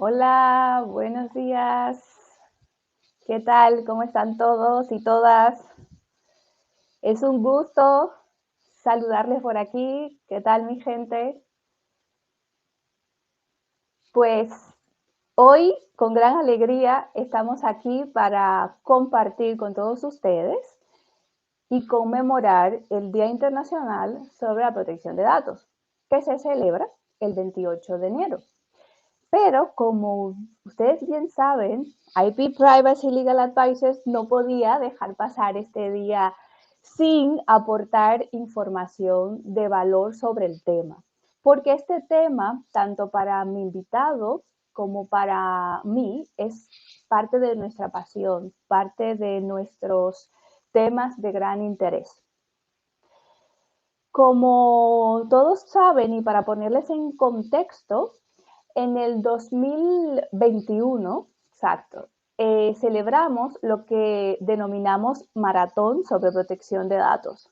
Hola, buenos días. ¿Qué tal? ¿Cómo están todos y todas? Es un gusto saludarles por aquí. ¿Qué tal, mi gente? Pues hoy, con gran alegría, estamos aquí para compartir con todos ustedes y conmemorar el Día Internacional sobre la Protección de Datos, que se celebra el 28 de enero. Pero como ustedes bien saben, IP Privacy Legal Advisors no podía dejar pasar este día sin aportar información de valor sobre el tema. Porque este tema, tanto para mi invitado como para mí, es parte de nuestra pasión, parte de nuestros temas de gran interés. Como todos saben, y para ponerles en contexto, en el 2021, exacto, celebramos lo que denominamos Maratón sobre Protección de Datos.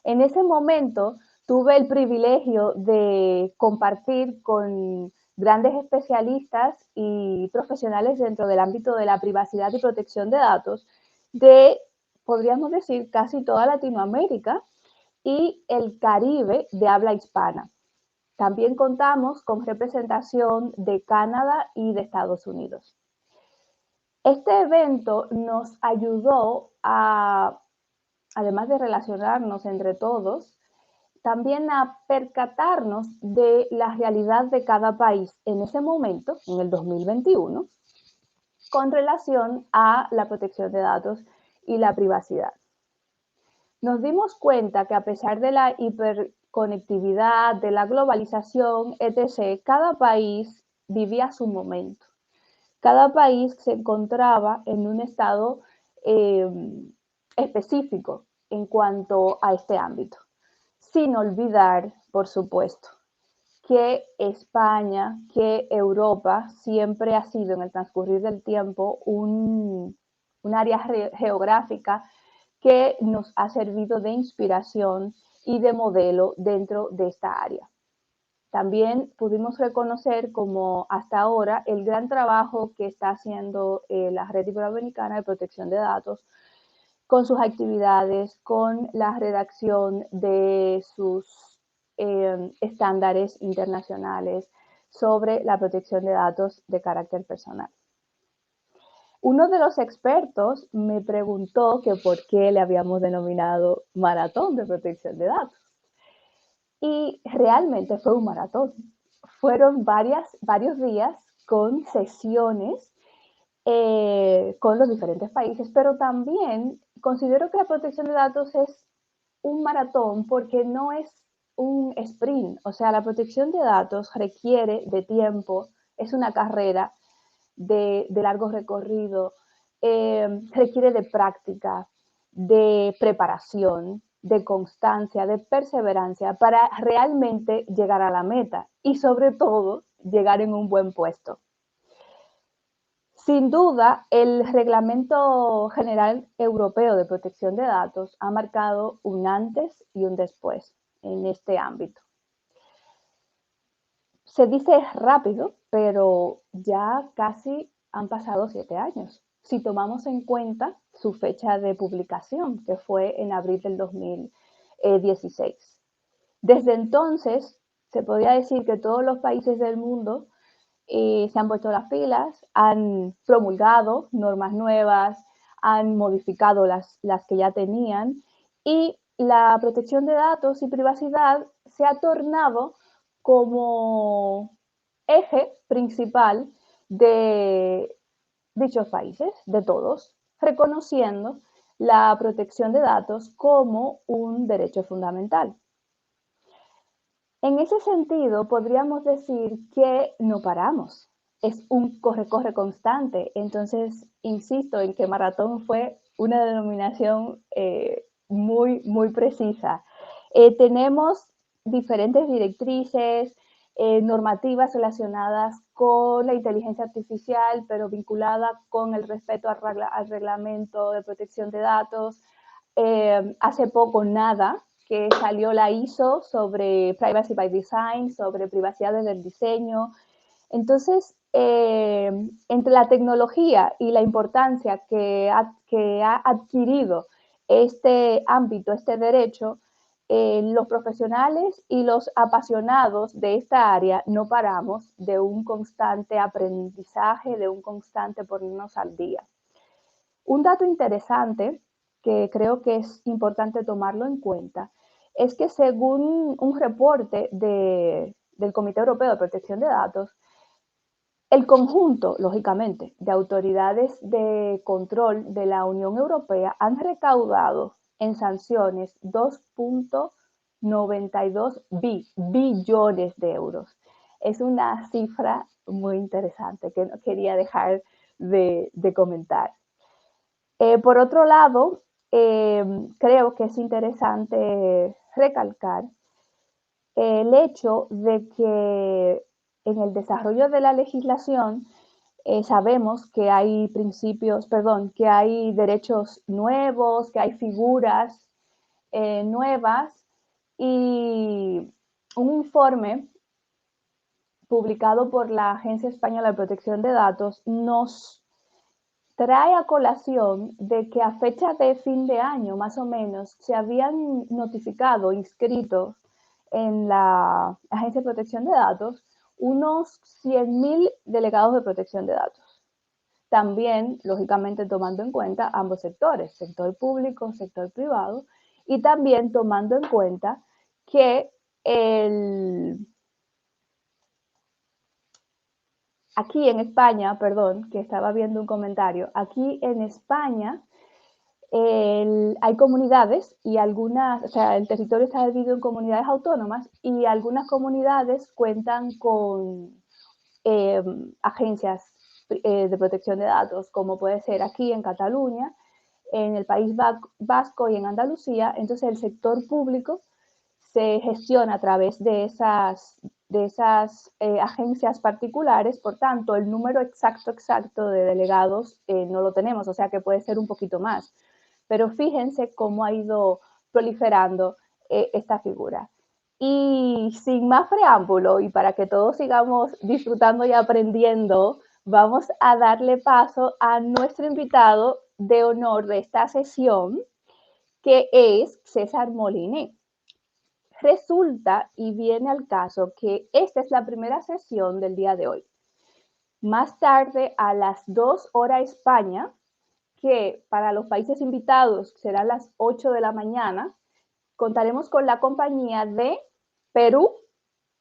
En ese momento tuve el privilegio de compartir con grandes especialistas y profesionales dentro del ámbito de la privacidad y protección de datos de, podríamos decir, casi toda Latinoamérica y el Caribe de habla hispana. También contamos con representación de Canadá y de Estados Unidos. Este evento nos ayudó a, además de relacionarnos entre todos, también a percatarnos de la realidad de cada país en ese momento, en el 2021, con relación a la protección de datos y la privacidad. Nos dimos cuenta que a pesar de la hiperconectividad, de la globalización, etc., cada país vivía su momento. Cada país se encontraba en un estado específico en cuanto a este ámbito. Sin olvidar, por supuesto, que España, que Europa siempre ha sido en el transcurrir del tiempo un área geográfica que nos ha servido de inspiración y de modelo dentro de esta área. También pudimos reconocer como hasta ahora el gran trabajo que está haciendo la Red Iberoamericana de Protección de Datos con sus actividades, con la redacción de sus estándares internacionales sobre la protección de datos de carácter personal. Uno de los expertos me preguntó que por qué le habíamos denominado maratón de protección de datos. Y realmente fue un maratón. Fueron varios días con sesiones con los diferentes países, pero también considero que la protección de datos es un maratón porque no es un sprint. O sea, la protección de datos requiere de tiempo, es una carrera de largo recorrido, requiere de práctica, de preparación, de constancia, de perseverancia para realmente llegar a la meta y sobre todo llegar en un buen puesto. Sin duda, el Reglamento General Europeo de Protección de Datos ha marcado un antes y un después en este ámbito. Se dice rápido, pero ya casi han pasado 7 años. Si tomamos en cuenta su fecha de publicación, que fue en abril del 2016. Desde entonces, se podría decir que todos los países del mundo se han puesto las pilas, han promulgado normas nuevas, han modificado las que ya tenían y la protección de datos y privacidad se ha tornado como eje principal de dichos países, de todos, reconociendo la protección de datos como un derecho fundamental. En ese sentido, podríamos decir que no paramos. Es un corre-corre constante. Entonces, insisto en que maratón fue una denominación muy precisa. Tenemos diferentes directrices, normativas relacionadas con la inteligencia artificial, pero vinculada con el respeto al reglamento de protección de datos. Hace poco nada, que salió la ISO sobre Privacy by Design, sobre privacidad desde el diseño. Entonces, entre la tecnología y la importancia que ha adquirido este ámbito, este derecho, los profesionales y los apasionados de esta área no paramos de un constante aprendizaje, de un constante ponernos al día. Un dato interesante que creo que es importante tomarlo en cuenta es que según un reporte del Comité Europeo de Protección de Datos, el conjunto, lógicamente, de autoridades de control de la Unión Europea han recaudado en sanciones 2.92 billones de euros. Es una cifra muy interesante que no quería dejar de comentar. Por otro lado, creo que es interesante recalcar el hecho de que en el desarrollo de la legislación sabemos que hay que hay derechos nuevos, que hay figuras nuevas y un informe publicado por la Agencia Española de Protección de Datos nos trae a colación de que a fecha de fin de año, más o menos, se habían notificado, inscritos en la Agencia de Protección de Datos, unos 100.000 delegados de protección de datos. También, lógicamente, tomando en cuenta ambos sectores, sector público, sector privado, y también tomando en cuenta que aquí en España, perdón, que estaba viendo un comentario, aquí en España hay comunidades y algunas, o sea, el territorio está dividido en comunidades autónomas y algunas comunidades cuentan con agencias de protección de datos, como puede ser aquí en Cataluña, en el País Vasco y en Andalucía. Entonces el sector público se gestiona a través de esas agencias particulares, por tanto, el número exacto de delegados no lo tenemos, o sea que puede ser un poquito más. Pero fíjense cómo ha ido proliferando esta figura. Y sin más preámbulo, y para que todos sigamos disfrutando y aprendiendo, vamos a darle paso a nuestro invitado de honor de esta sesión, que es César Moliné. Resulta y viene al caso que esta es la primera sesión del día de hoy. Más tarde, a las 2 horas España, que para los países invitados serán las 8 de la mañana, contaremos con la compañía de Perú,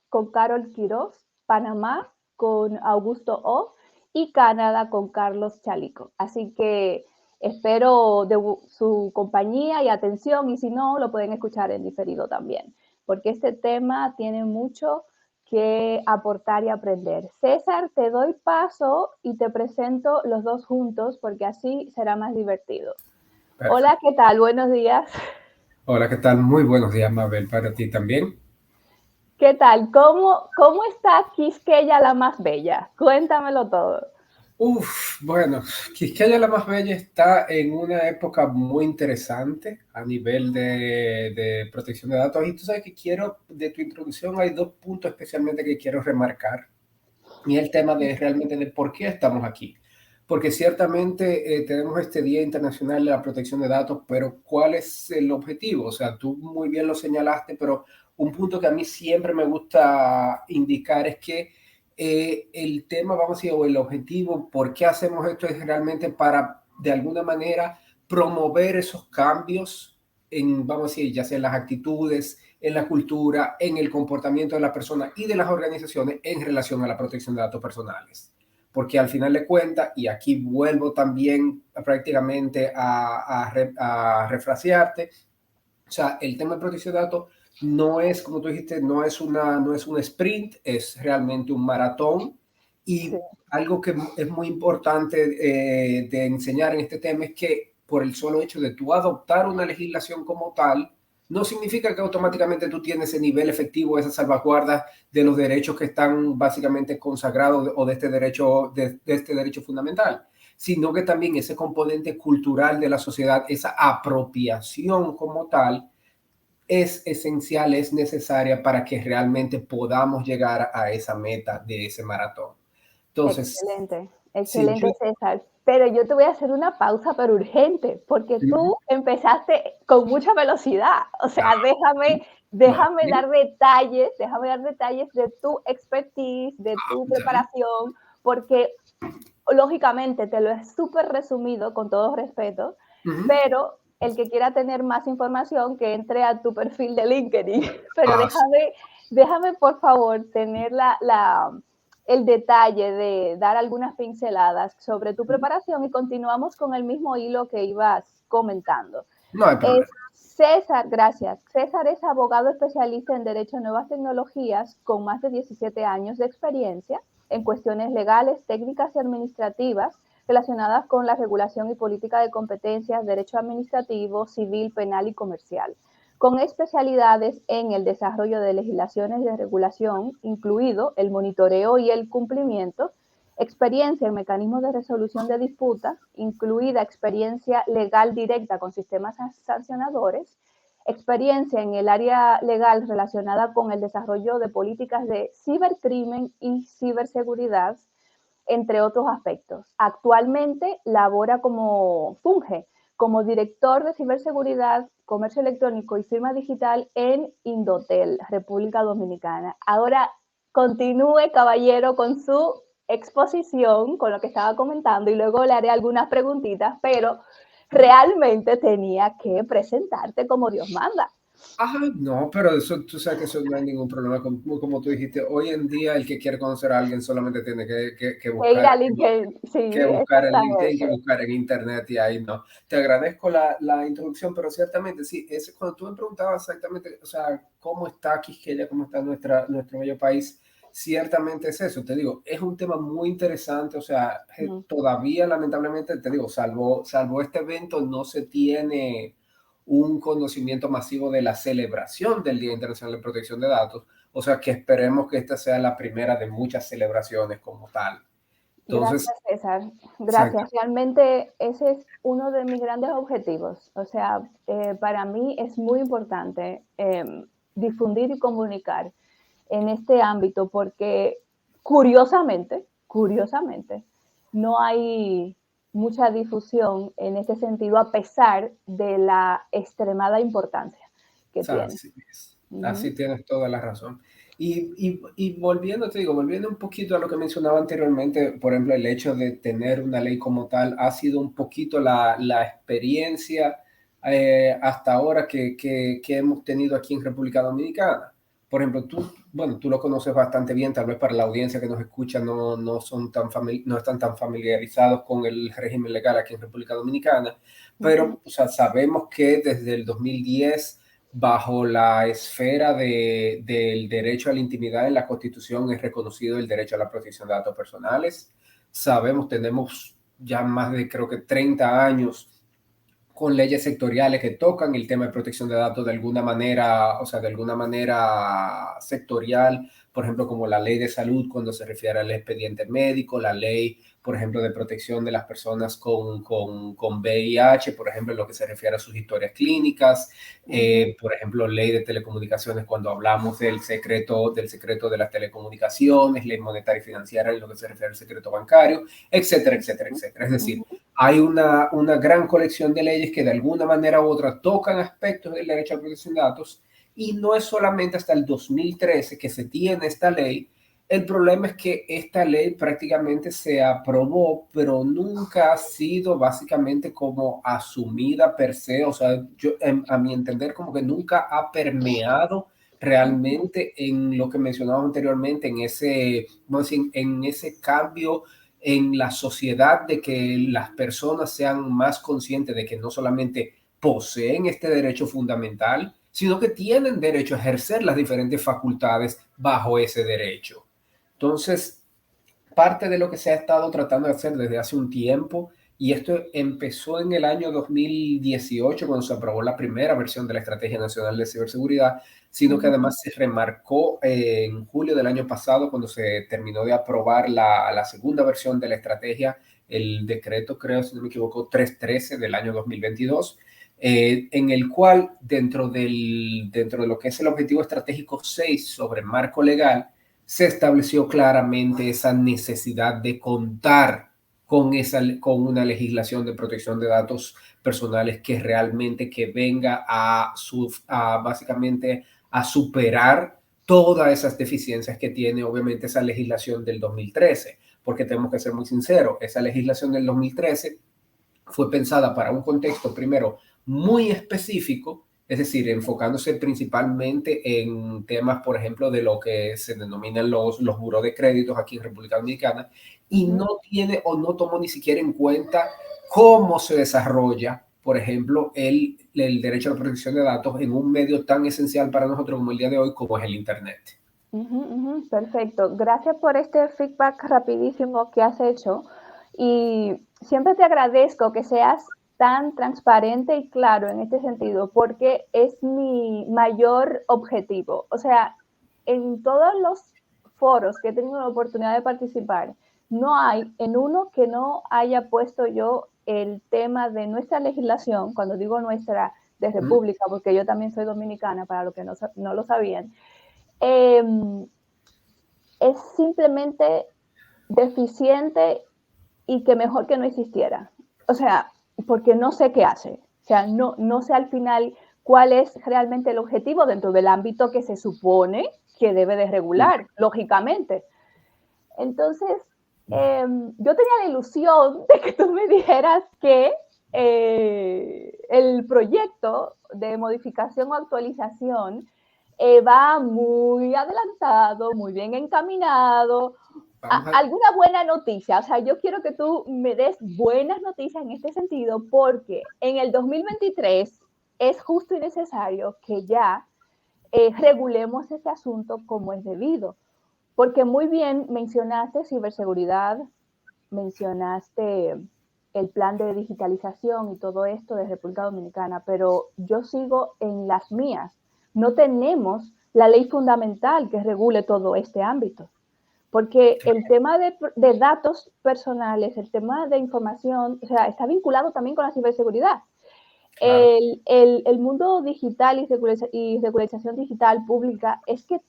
con Carol Quiroz, Panamá, con Augusto O, y Canadá, con Carlos Chalico. Así que espero de su compañía y atención, y si no, lo pueden escuchar en diferido también, porque este tema tiene mucho que aportar y aprender. César, te doy paso y te presento los dos juntos, porque así será más divertido. Perfecto. Hola, ¿qué tal? Buenos días. Hola, ¿qué tal? Muy buenos días, Mabel, para ti también. ¿Qué tal? ¿Cómo está Quisqueya la más bella? Cuéntamelo todo. Bueno, Quisqueya la más bella está en una época muy interesante a nivel de protección de datos. Y tú sabes que de tu introducción hay dos puntos especialmente que quiero remarcar. Y el tema de realmente de por qué estamos aquí. Porque ciertamente tenemos este Día Internacional de la Protección de Datos, pero ¿cuál es el objetivo? O sea, tú muy bien lo señalaste, pero un punto que a mí siempre me gusta indicar es que el tema, vamos a decir, o el objetivo, ¿por qué hacemos esto? Es realmente para, de alguna manera, promover esos cambios en, vamos a decir, ya sea en las actitudes, en la cultura, en el comportamiento de la persona y de las organizaciones en relación a la protección de datos personales. Porque al final de cuentas, y aquí vuelvo también prácticamente a refrasearte, o sea, el tema de protección de datos no es, como tú dijiste, no es un sprint, es realmente un maratón. Sí. Y algo que es muy importante de enseñar en este tema es que por el solo hecho de tú adoptar una legislación como tal, no significa que automáticamente tú tienes ese nivel efectivo, esa salvaguarda de los derechos que están básicamente consagrados o de este derecho fundamental, sino que también ese componente cultural de la sociedad, esa apropiación como tal, es esencial, es necesaria para que realmente podamos llegar a esa meta de ese maratón. Entonces, Excelente, sí, excelente, César. Pero yo te voy a hacer una pausa, pero urgente, porque tú empezaste con mucha velocidad. O sea, no, déjame dar detalles de tu expertise, de tu ya, preparación, porque lógicamente te lo he súper resumido con todo respeto, ujú. pero el que quiera tener más información, que entre a tu perfil de LinkedIn. Pero Sí. déjame por favor tener el detalle de dar algunas pinceladas sobre tu preparación y continuamos con el mismo hilo que ibas comentando. No hay Es problema. César, gracias. César es abogado especialista en Derecho a Nuevas Tecnologías con más de 17 años de experiencia en cuestiones legales, técnicas y administrativas relacionadas con la regulación y política de competencias, derecho administrativo, civil, penal y comercial, con especialidades en el desarrollo de legislaciones de regulación, incluido el monitoreo y el cumplimiento, experiencia en mecanismos de resolución de disputas, incluida experiencia legal directa con sistemas sancionadores, experiencia en el área legal relacionada con el desarrollo de políticas de cibercrimen y ciberseguridad, entre otros aspectos. Actualmente funge como director de ciberseguridad, comercio electrónico y firma digital en Indotel, República Dominicana. Ahora continúe, caballero, con su exposición, con lo que estaba comentando, y luego le haré algunas preguntitas, pero realmente tenía que presentarte como Dios manda. Ajá, no, pero eso, tú sabes que eso no hay ningún problema. Como tú dijiste, hoy en día el que quiere conocer a alguien solamente tiene que Que ir buscar, a LinkedIn, sí, que buscar en LinkedIn, que exactamente. buscar en Internet y ahí no. Te agradezco la introducción, pero ciertamente sí, es cuando tú me preguntabas exactamente, o sea, cómo está Quisqueya, cómo está nuestro bello país, ciertamente es eso, te digo, es un tema muy interesante, o sea, Mm. todavía lamentablemente, te digo, salvo este evento, no se tiene un conocimiento masivo de la celebración del Día Internacional de Protección de Datos, o sea que esperemos que esta sea la primera de muchas celebraciones como tal. Gracias, Entonces, César. exacto, Gracias. Realmente ese es uno de mis grandes objetivos. O sea, para mí es muy importante difundir y comunicar en este ámbito porque curiosamente, no hay mucha difusión en este sentido a pesar de la extremada importancia que tiene. así es. Ujú, Así tienes toda la razón. Y volviendo, te digo, volviendo un poquito a lo que mencionaba anteriormente, por ejemplo, el hecho de tener una ley como tal ha sido un poquito la experiencia hasta ahora que hemos tenido aquí en República Dominicana. Por ejemplo, bueno, tú lo conoces bastante bien, tal vez para la audiencia que nos escucha no están tan familiarizados con el régimen legal aquí en República Dominicana, ujú, pero o sea, sabemos que desde el 2010 bajo la esfera del derecho a la intimidad en la Constitución es reconocido el derecho a la protección de datos personales. Sabemos, tenemos ya más de creo que 30 años con leyes sectoriales que tocan el tema de protección de datos de alguna manera, o sea, de alguna manera sectorial, por ejemplo, como la ley de salud cuando se refiere al expediente médico, la ley, por ejemplo, de protección de las personas con VIH, por ejemplo, en lo que se refiere a sus historias clínicas, ujú, por ejemplo, ley de telecomunicaciones cuando hablamos del secreto de las telecomunicaciones, ley monetaria y financiera en lo que se refiere al secreto bancario, etcétera, etcétera, etcétera. Es decir, ujú. hay una gran colección de leyes que de alguna manera u otra tocan aspectos del derecho a la protección de datos y no es solamente hasta el 2013 que se tiene esta ley. El problema es que esta ley prácticamente se aprobó, pero nunca ha sido básicamente como asumida per se, o sea, a mi entender como que nunca ha permeado realmente en lo que mencionaba anteriormente, en ese cambio en la sociedad de que las personas sean más conscientes de que no solamente poseen este derecho fundamental, sino que tienen derecho a ejercer las diferentes facultades bajo ese derecho. Entonces, parte de lo que se ha estado tratando de hacer desde hace un tiempo, y esto empezó en el año 2018 cuando se aprobó la primera versión de la Estrategia Nacional de Ciberseguridad, sino que Ujú, además se remarcó en julio del año pasado cuando se terminó de aprobar la segunda versión de la estrategia, el decreto, creo, si no me equivoco, 313 del año 2022, en el cual dentro de lo que es el objetivo estratégico 6 sobre marco legal, se estableció claramente esa necesidad de contar con una legislación de protección de datos personales que realmente que venga básicamente a superar todas esas deficiencias que tiene obviamente esa legislación del 2013, porque tenemos que ser muy sinceros, esa legislación del 2013 fue pensada para un contexto primero muy específico, es decir, enfocándose principalmente en temas, por ejemplo, de lo que se denominan los buros de créditos aquí en República Dominicana, y no tiene o no tomó ni siquiera en cuenta cómo se desarrolla, por ejemplo, el derecho a la protección de datos en un medio tan esencial para nosotros como el día de hoy, como es el Internet. Perfecto. Gracias por este feedback rapidísimo que has hecho. Y siempre te agradezco que seas tan transparente y claro en este sentido, porque es mi mayor objetivo. O sea, en todos los foros que he tenido la oportunidad de participar, no hay en uno que no haya puesto yo el tema de nuestra legislación, cuando digo nuestra, de República, porque yo también soy dominicana, para los que no lo sabían, es simplemente deficiente y que mejor que no existiera. O sea, porque no sé qué hace. O sea, no sé al final cuál es realmente el objetivo dentro del ámbito que se supone que debe de regular, lógicamente. Entonces, yo tenía la ilusión de que tú me dijeras que el proyecto de modificación o actualización va muy adelantado, muy bien encaminado. Alguna buena noticia, o sea, yo quiero que tú me des buenas noticias en este sentido, porque en el 2023 es justo y necesario que ya regulemos este asunto como es debido. Porque muy bien mencionaste ciberseguridad, mencionaste el plan de digitalización y todo esto de República Dominicana, pero yo sigo en las mías. No tenemos la ley fundamental que regule todo este ámbito, porque el tema de datos personales, el tema de información, o sea, está vinculado también con la ciberseguridad. Claro. El mundo digital y regularización digital pública es que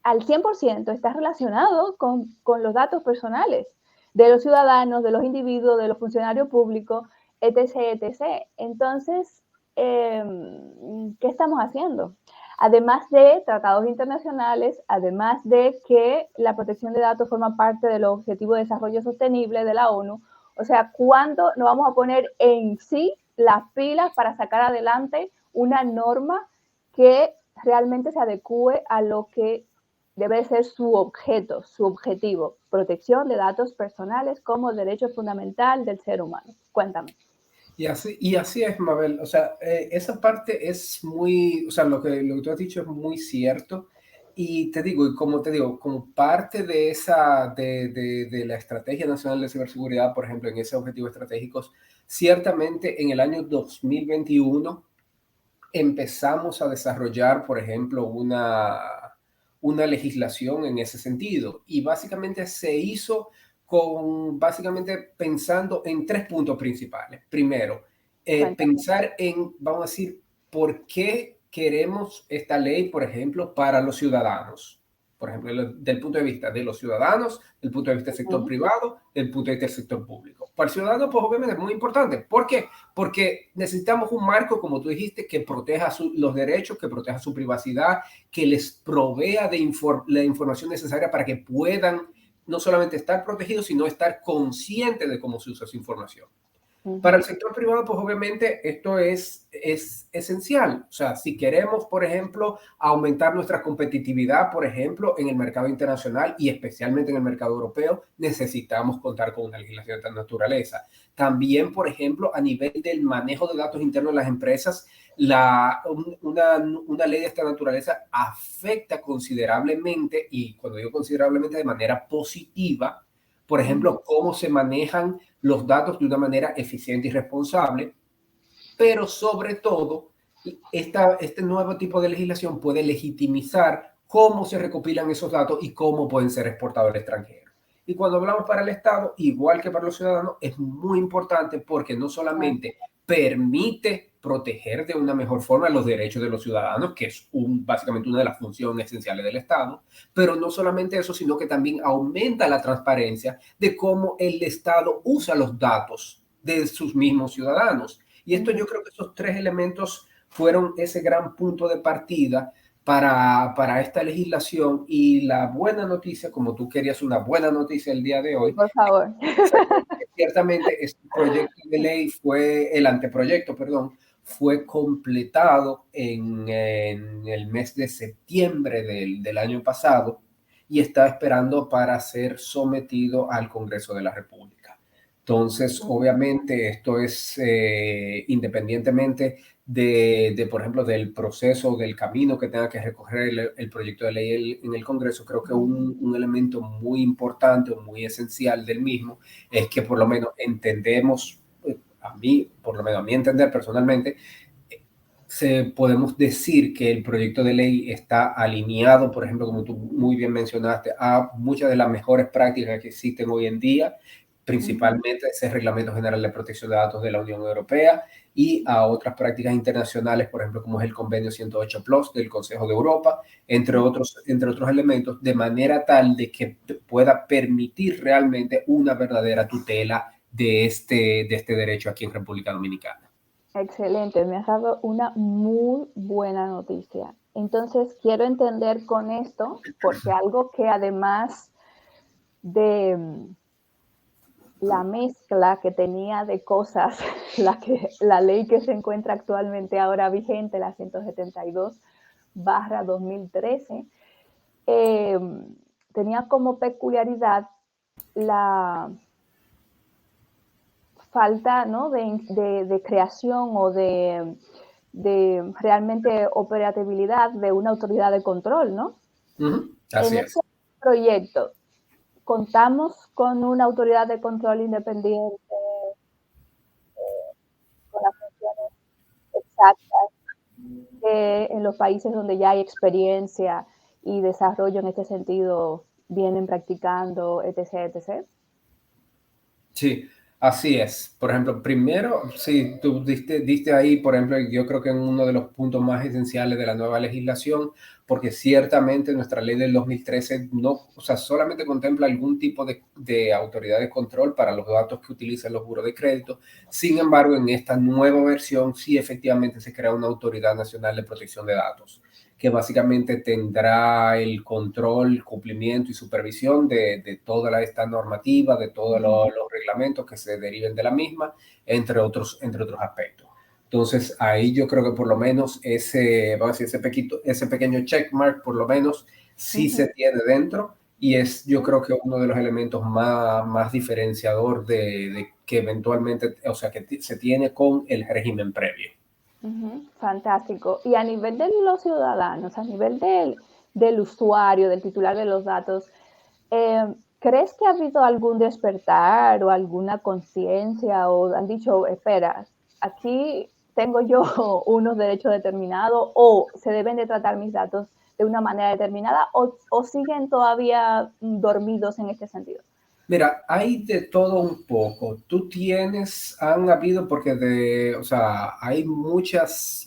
al 100% está relacionado con los datos personales de los ciudadanos, de los individuos, de los funcionarios públicos, etc., etc. Entonces, ¿qué estamos haciendo? Además de tratados internacionales, además de que la protección de datos forma parte de los Objetivos de Desarrollo Sostenible de la ONU, o sea, ¿cuándo nos vamos a poner en sí las pilas para sacar adelante una norma que realmente se adecue a lo que debe ser su objeto, su objetivo, protección de datos personales como derecho fundamental del ser humano? Cuéntame. Y así es, Mabel. O sea, esa parte es muy, o sea, lo que tú has dicho es muy cierto. Y te digo, y como te digo, como parte de de la Estrategia Nacional de Ciberseguridad, por ejemplo, en ese objetivo estratégicos, ciertamente en el año 2021 empezamos a desarrollar, por ejemplo, una legislación en ese sentido. Y básicamente se hizo básicamente pensando en tres puntos principales. Primero, pensar en, vamos a decir, por qué queremos esta ley, por ejemplo, para los ciudadanos. Por ejemplo, del punto de vista de los ciudadanos, del punto de vista del sector privado, del punto de vista del sector público. Para el ciudadano, pues obviamente es muy importante. ¿Por qué? Porque necesitamos un marco, como tú dijiste, que proteja los derechos, que proteja su privacidad, que les provea de la información necesaria para que puedan no solamente estar protegidos, sino estar conscientes de cómo se usa esa información. Para el sector privado, pues obviamente esto es esencial. O sea, si queremos, por ejemplo, aumentar nuestra competitividad, por ejemplo, en el mercado internacional y especialmente en el mercado europeo, necesitamos contar con una legislación de esta naturaleza. También, por ejemplo, a nivel del manejo de datos internos de las empresas, una ley de esta naturaleza afecta considerablemente, y cuando digo considerablemente, de manera positiva, por ejemplo, cómo se manejan los datos de una manera eficiente y responsable, pero sobre todo, este nuevo tipo de legislación puede legitimizar cómo se recopilan esos datos y cómo pueden ser exportados al extranjero. Y cuando hablamos para el Estado, igual que para los ciudadanos, es muy importante porque no solamente permite proteger de una mejor forma los derechos de los ciudadanos, que es básicamente una de las funciones esenciales del Estado, pero no solamente eso, sino que también aumenta la transparencia de cómo el Estado usa los datos de sus mismos ciudadanos. Y esto yo creo que esos tres elementos fueron ese gran punto de partida para esta legislación. Y la buena noticia, como tú querías una buena noticia el día de hoy, por favor. ciertamente este proyecto de ley el anteproyecto, perdón, fue completado en el mes de septiembre del año pasado y está esperando para ser sometido al Congreso de la República. Entonces, obviamente, esto es independientemente por ejemplo, del proceso, del camino que tenga que recorrer el proyecto de ley en el Congreso. Creo que un elemento muy importante o muy esencial del mismo es que por lo menos entendemos, por lo menos a mí entender personalmente, podemos decir que el proyecto de ley está alineado, por ejemplo, como tú muy bien mencionaste, a muchas de las mejores prácticas que existen hoy en día, principalmente ese Reglamento General de Protección de Datos de la Unión Europea y a otras prácticas internacionales, por ejemplo, como es el Convenio 108 Plus del Consejo de Europa, entre otros elementos, de manera tal de que pueda permitir realmente una verdadera tutela de este derecho aquí en República Dominicana. Excelente, me has dado una muy buena noticia. Entonces, quiero entender con esto, porque algo que además de la mezcla que tenía de cosas, la ley que se encuentra actualmente ahora vigente, la 172/2013, tenía como peculiaridad la falta, ¿no?, de creación o de realmente operatividad de una autoridad de control, ¿no? Así en es. este proyecto, ¿contamos con una autoridad de control independiente con las funciones exactas que en los países donde ya hay experiencia y desarrollo en este sentido vienen practicando, etc., etc.? Sí, así es. Por ejemplo, primero, sí, tú diste ahí, por ejemplo, yo creo que en uno de los puntos más esenciales de la nueva legislación, porque ciertamente nuestra ley del 2013 no, o sea, solamente contempla algún tipo de autoridad de control para los datos que utilizan los buros de crédito. Sin embargo, en esta nueva versión sí efectivamente se crea una Autoridad Nacional de Protección de Datos, que básicamente tendrá el control, cumplimiento y supervisión de toda esta normativa, de todos los reglamentos que se deriven de la misma, entre otros aspectos. Entonces, ahí yo creo que por lo menos vamos a decir, ese pequeño checkmark, por lo menos, sí se tiene dentro, y es yo creo que uno de los elementos más diferenciador de que eventualmente, o sea, que se tiene con el régimen previo. Fantástico. Y a nivel de los ciudadanos, a nivel del usuario, del titular de los datos, ¿crees que ha habido algún despertar o alguna conciencia o han dicho, espera, aquí tengo yo unos derechos determinados o se deben de tratar mis datos de una manera determinada o siguen todavía dormidos en este sentido? Mira, hay de todo un poco. Han habido, o sea, hay muchas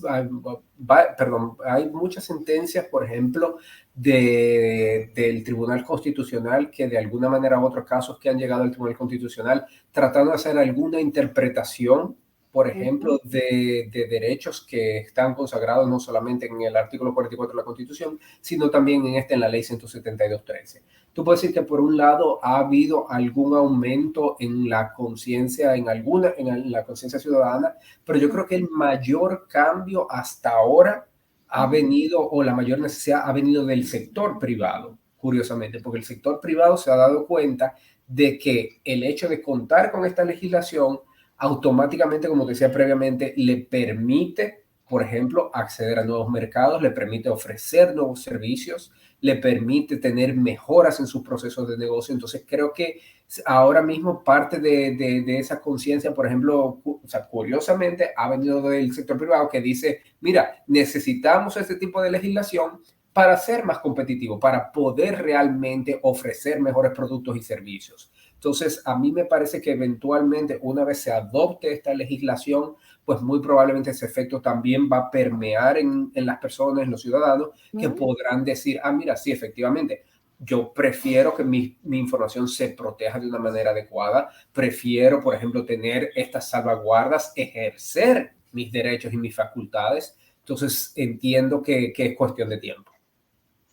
sentencias, por ejemplo, del Tribunal Constitucional, que de alguna manera u otros casos que han llegado al Tribunal Constitucional tratando de hacer alguna interpretación, por ejemplo, de derechos que están consagrados no solamente en el artículo 44 de la Constitución, sino también en la Ley 172/13. Tú puedes decir que por un lado ha habido algún aumento en la conciencia, en la conciencia ciudadana, pero yo creo que el mayor cambio hasta ahora ha venido, o la mayor necesidad ha venido del sector privado, curiosamente, porque el sector privado se ha dado cuenta de que el hecho de contar con esta legislación automáticamente, como te decía previamente, le permite, por ejemplo, acceder a nuevos mercados, le permite ofrecer nuevos servicios, le permite tener mejoras en sus procesos de negocio. Entonces creo que ahora mismo parte de esa conciencia, por ejemplo, o sea, curiosamente ha venido del sector privado, que dice, mira, necesitamos este tipo de legislación para ser más competitivo, para poder realmente ofrecer mejores productos y servicios. Entonces, a mí me parece que eventualmente, una vez se adopte esta legislación, pues muy probablemente ese efecto también va a permear en las personas, en los ciudadanos, que podrán decir, ah, mira, sí, efectivamente, yo prefiero que mi información se proteja de una manera adecuada, prefiero, por ejemplo, tener estas salvaguardas, ejercer mis derechos y mis facultades. Entonces, entiendo que es cuestión de tiempo.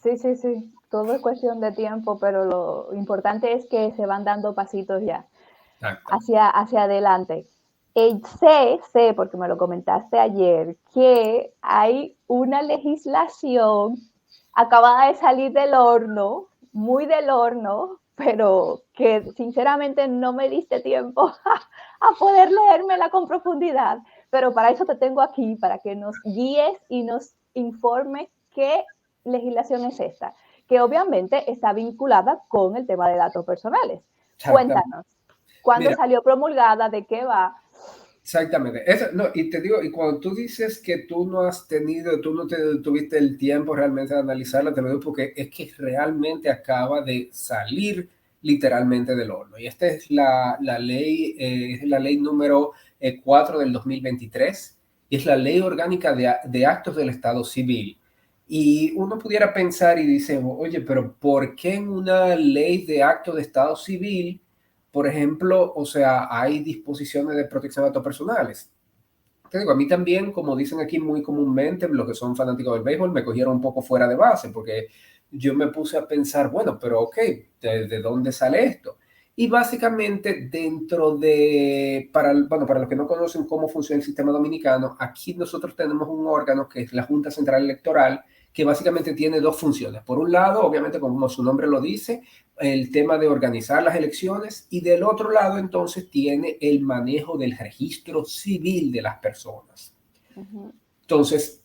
Sí, sí, sí, todo es cuestión de tiempo, pero lo importante es que se van dando pasitos ya hacia adelante. Sé, porque me lo comentaste ayer, que hay una legislación acabada de salir del horno, muy del horno, pero que sinceramente no me diste tiempo a poder leérmela con profundidad. Pero para eso te tengo aquí, para que nos guíes y nos informes qué legislación es esta, que obviamente está vinculada con el tema de datos personales. Cuéntanos, ¿cuándo Mira, salió promulgada? ¿De qué va? exactamente. No, y te digo, y cuando tú dices que tú no has tenido, tú no tuviste el tiempo realmente de analizarla, te lo digo porque es que realmente acaba de salir literalmente del horno. Y esta es la ley número 4 del 2023, y es la ley orgánica de actos del Estado civil. Y uno pudiera pensar y dice, oye, pero ¿por qué en una ley de actos de Estado civil, por ejemplo, o sea, hay disposiciones de protección de datos personales? Te digo, a mí también, como dicen aquí muy comúnmente, los que son fanáticos del béisbol me cogieron un poco fuera de base, porque yo me puse a pensar, bueno, pero ok, ¿de dónde sale esto? Y básicamente dentro de, bueno, para los que no conocen cómo funciona el sistema dominicano, aquí nosotros tenemos un órgano que es la Junta Central Electoral, que básicamente tiene dos funciones. Por un lado, obviamente, como su nombre lo dice, el tema de organizar las elecciones, y del otro lado entonces tiene el manejo del registro civil de las personas. Entonces,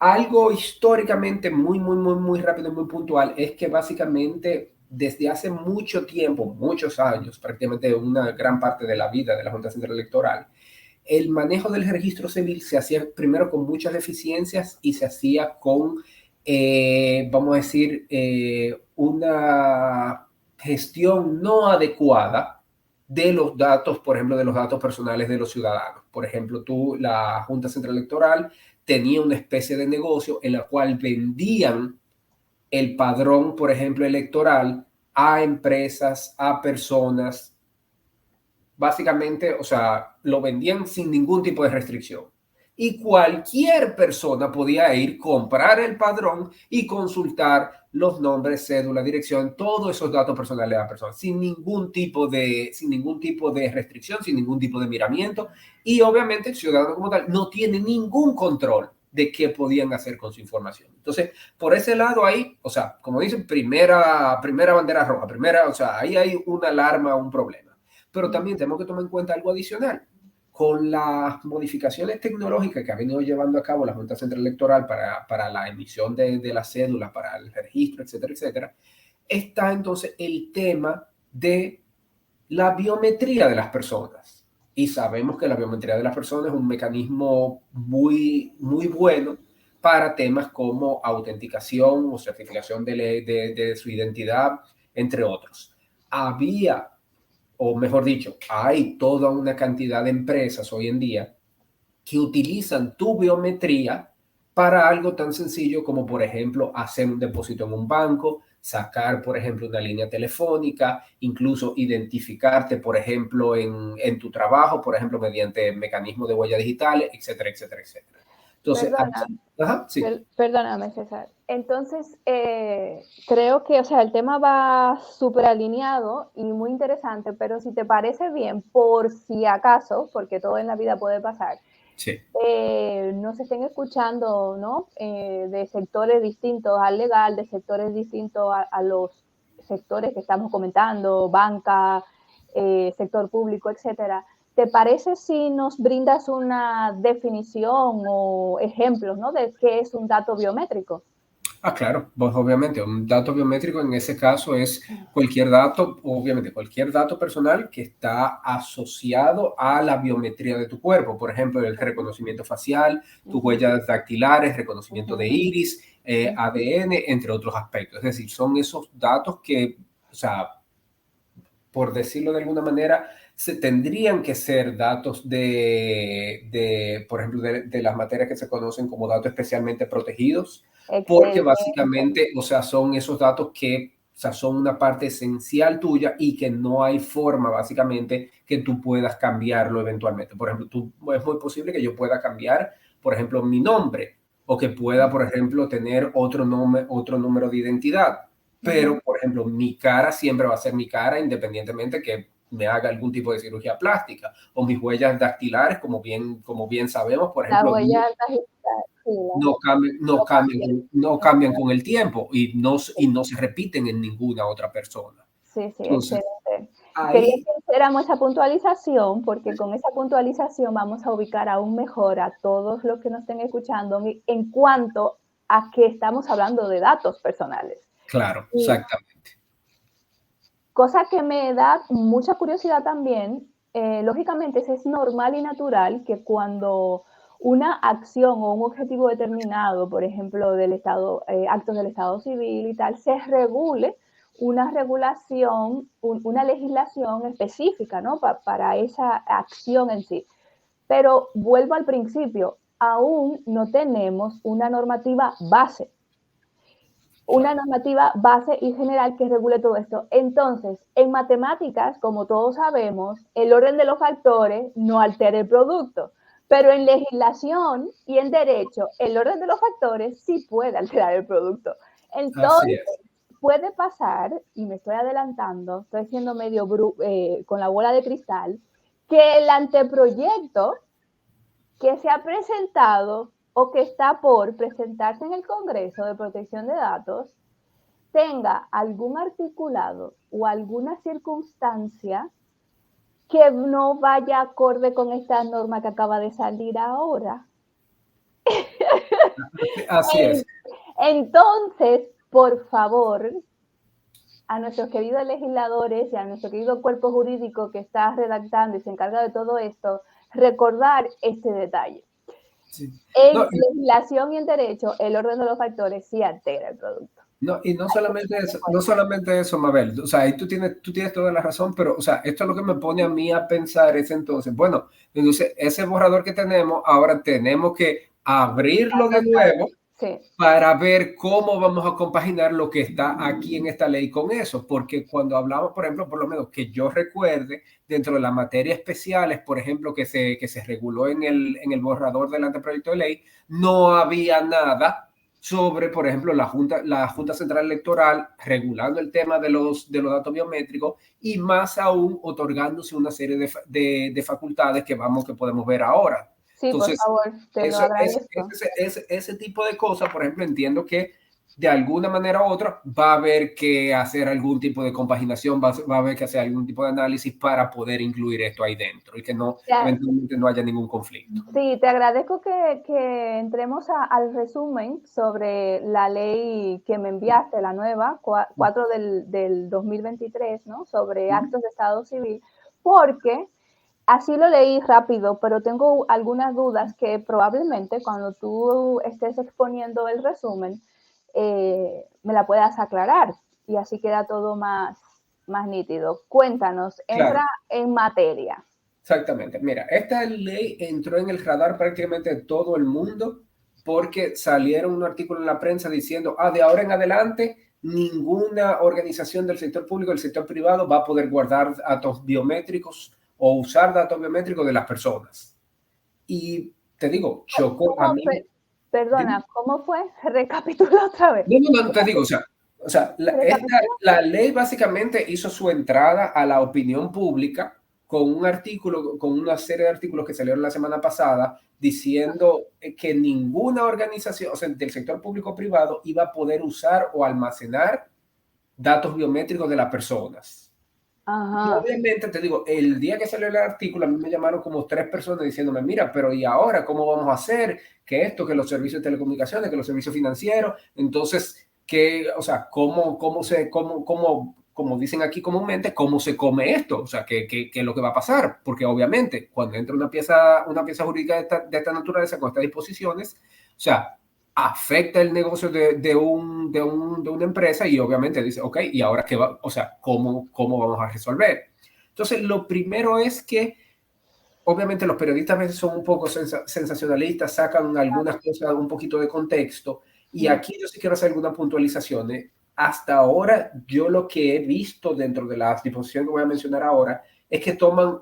algo históricamente muy rápido y muy puntual es que básicamente desde hace mucho tiempo, muchos años, prácticamente una gran parte de la vida de la Junta Central Electoral, el manejo del registro civil se hacía primero con muchas deficiencias y se hacía con, vamos a decir, una gestión no adecuada de los datos, por ejemplo, de los datos personales de los ciudadanos. Por ejemplo, la Junta Central Electoral tenía una especie de negocio en la cual vendían el padrón, por ejemplo, electoral a empresas, a personas. Básicamente, o sea, lo vendían sin ningún tipo de restricción. Y cualquier persona podía ir, comprar el padrón y consultar los nombres, cédula, dirección, todos esos datos personales de la persona, sin ningún tipo de restricción, sin ningún tipo de miramiento. Y obviamente el ciudadano como tal no tiene ningún control de qué podían hacer con su información. Entonces, por ese lado ahí, o sea, como dicen, primera bandera roja, o sea, ahí hay una alarma, un problema. Pero también tenemos que tomar en cuenta algo adicional. Con las modificaciones tecnológicas que ha venido llevando a cabo la Junta Central Electoral para la emisión de la cédula, para el registro, etcétera, etcétera, está entonces el tema de la biometría de las personas. Y sabemos que la biometría de las personas es un mecanismo muy bueno para temas como autenticación o certificación de su identidad, entre otros. Había, o mejor dicho, hay toda una cantidad de empresas hoy en día que utilizan tu biometría para algo tan sencillo como, por ejemplo, hacer un depósito en un banco, sacar, por ejemplo, una línea telefónica, incluso identificarte, por ejemplo, en tu trabajo, por ejemplo, mediante mecanismos de huellas digitales, etcétera, etcétera, etcétera. Entonces, sí. Perdóname, César. Entonces, creo que, o sea, el tema va súper alineado y muy interesante, pero si te parece bien, por si acaso, porque todo en la vida puede pasar, Sí. nos estén escuchando, ¿no? De sectores distintos al legal, de sectores distintos a los sectores que estamos comentando, banca, sector público, etcétera. ¿Te parece si nos brindas una definición o ejemplos, ¿no? De qué es un dato biométrico? Claro, pues obviamente un dato biométrico en ese caso es cualquier dato, obviamente cualquier dato personal que está asociado a la biometría de tu cuerpo, por ejemplo, el reconocimiento facial, tus huellas dactilares, reconocimiento de iris, ADN, entre otros aspectos. Es decir, son esos datos que, o sea, por decirlo de alguna manera, se tendrían que ser datos por ejemplo, de las materias que se conocen como datos especialmente protegidos, porque Excelente. básicamente, o sea, son esos datos que, o sea, son una parte esencial tuya y que no hay forma, básicamente, que tú puedas cambiarlo eventualmente. Por ejemplo, es muy posible que yo pueda cambiar, por ejemplo, mi nombre, o que pueda, por ejemplo, tener otro número de identidad. Pero, por ejemplo, mi cara siempre va a ser mi cara, independientemente que me haga algún tipo de cirugía plástica, o mis huellas dactilares, como bien sabemos, por Las ejemplo, huellas digitales, sí, no cambian. no No cambian cambian. con el tiempo y no se repiten en ninguna otra persona. Sí, sí, Entonces, excelente. Quería ahí, que hiciéramos esa puntualización, porque con esa puntualización vamos a ubicar aún mejor a todos los que nos estén escuchando en cuanto a que estamos hablando de datos personales. claro, Y exactamente. cosa que me da mucha curiosidad también, lógicamente es normal y natural que cuando una acción o un objetivo determinado, por ejemplo, del Estado, actos del Estado civil y tal, se regule una regulación, una legislación específica, ¿no? Para esa acción en sí. Pero vuelvo al principio, aún no tenemos una normativa base y general que regule todo esto. Entonces, en matemáticas, como todos sabemos, el orden de los factores no altera el producto, pero en legislación y en derecho, el orden de los factores sí puede alterar el producto. Así Entonces, es. puede pasar, y me estoy adelantando, estoy siendo medio con la bola de cristal, que el anteproyecto que se ha presentado o que está por presentarse en el Congreso de Protección de Datos tenga algún articulado o alguna circunstancia que no vaya acorde con esta norma que acaba de salir ahora. Así es. Entonces, por favor, a nuestros queridos legisladores y a nuestro querido cuerpo jurídico que está redactando y se encarga de todo esto, recordar este detalle. Sí. En No, legislación y en derecho, el orden de los factores sí altera el producto. no, y Hay que tenerlo en no cuenta. solamente eso, Mabel, o sea, ahí tú tienes toda la razón, pero, o sea, esto es lo que me pone a mí a pensar es entonces, bueno, entonces ese borrador que tenemos, ahora tenemos que abrirlo de nuevo Sí, para ver cómo vamos a compaginar lo que está aquí en esta ley con eso, porque cuando hablamos, por ejemplo, por lo menos que yo recuerde, dentro de las materias especiales, por ejemplo, que se reguló en el borrador del anteproyecto de ley, no había nada sobre, por ejemplo, la Junta Central Electoral regulando el tema de los datos biométricos y más aún otorgándose una serie de facultades que podemos ver ahora. sí, por Entonces, favor, te lo agradezco. ese tipo de cosas, por ejemplo, entiendo que de alguna manera u otra va a haber que hacer algún tipo de compaginación, va a haber que hacer algún tipo de análisis para poder incluir esto ahí dentro y que no Ya, eventualmente no haya ningún conflicto. sí, te agradezco que entremos al resumen sobre la ley que me enviaste, la nueva, 4 del 2023, ¿no? Sobre actos de Estado civil, porque así lo leí rápido, pero tengo algunas dudas que probablemente cuando tú estés exponiendo el resumen, me la puedas aclarar y así queda todo más nítido. Cuéntanos, Claro, entra en materia. exactamente. Mira, esta ley entró en el radar prácticamente de todo el mundo porque salieron un artículo en la prensa diciendo, de ahora en adelante, ninguna organización del sector público, del sector privado va a poder guardar datos biométricos o usar datos biométricos de las personas. Y te digo, chocó a ¿Cómo, mí. perdona, ¿cómo fue? Recapitula otra vez. No, te digo, o sea Recapitula. la ley básicamente hizo su entrada a la opinión pública con un artículo, con una serie de artículos que salieron la semana pasada diciendo que ninguna organización, o sea, del sector público o privado iba a poder usar o almacenar datos biométricos de las personas. Y Ajá. obviamente, te digo, el día que salió el artículo, a mí me llamaron como 3 personas diciéndome, mira, pero ¿y ahora cómo vamos a hacer? Que esto, que los servicios de telecomunicaciones, que los servicios financieros. Entonces, o sea, como dicen aquí comúnmente, cómo se come esto? O sea, ¿qué es lo que va a pasar? Porque obviamente, cuando entra una pieza jurídica de esta naturaleza, con estas disposiciones, o sea, afecta el negocio de una empresa y obviamente dice, ok, ¿y ahora qué va? O sea, ¿cómo vamos a resolver? Entonces, lo primero es que obviamente los periodistas a veces son un poco sensacionalistas, sacan algunas cosas un poquito de contexto y aquí yo sí quiero hacer algunas puntualizaciones. Hasta ahora, yo lo que he visto dentro de las disposiciones que voy a mencionar ahora es que toman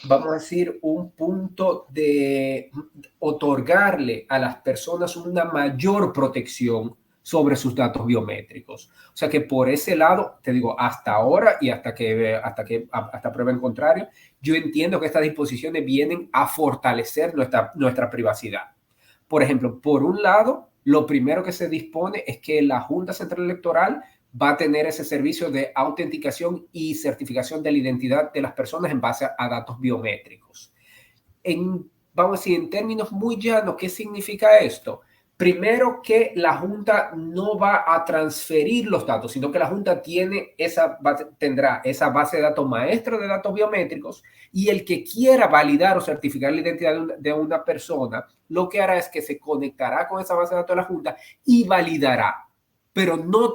vamos a decir, un punto de otorgarle a las personas una mayor protección sobre sus datos biométricos. O sea que por ese lado, te digo, hasta ahora y hasta prueba en contrario, yo entiendo que estas disposiciones vienen a fortalecer nuestra privacidad. Por ejemplo, por un lado, lo primero que se dispone es que la Junta Central Electoral va a tener ese servicio de autenticación y certificación de la identidad de las personas en base a datos biométricos. Vamos a decir, en términos muy llanos, ¿qué significa esto? Primero, que la Junta no va a transferir los datos, sino que la Junta tendrá esa base de datos maestra de datos biométricos y el que quiera validar o certificar la identidad de una persona, lo que hará es que se conectará con esa base de datos de la Junta y validará, pero no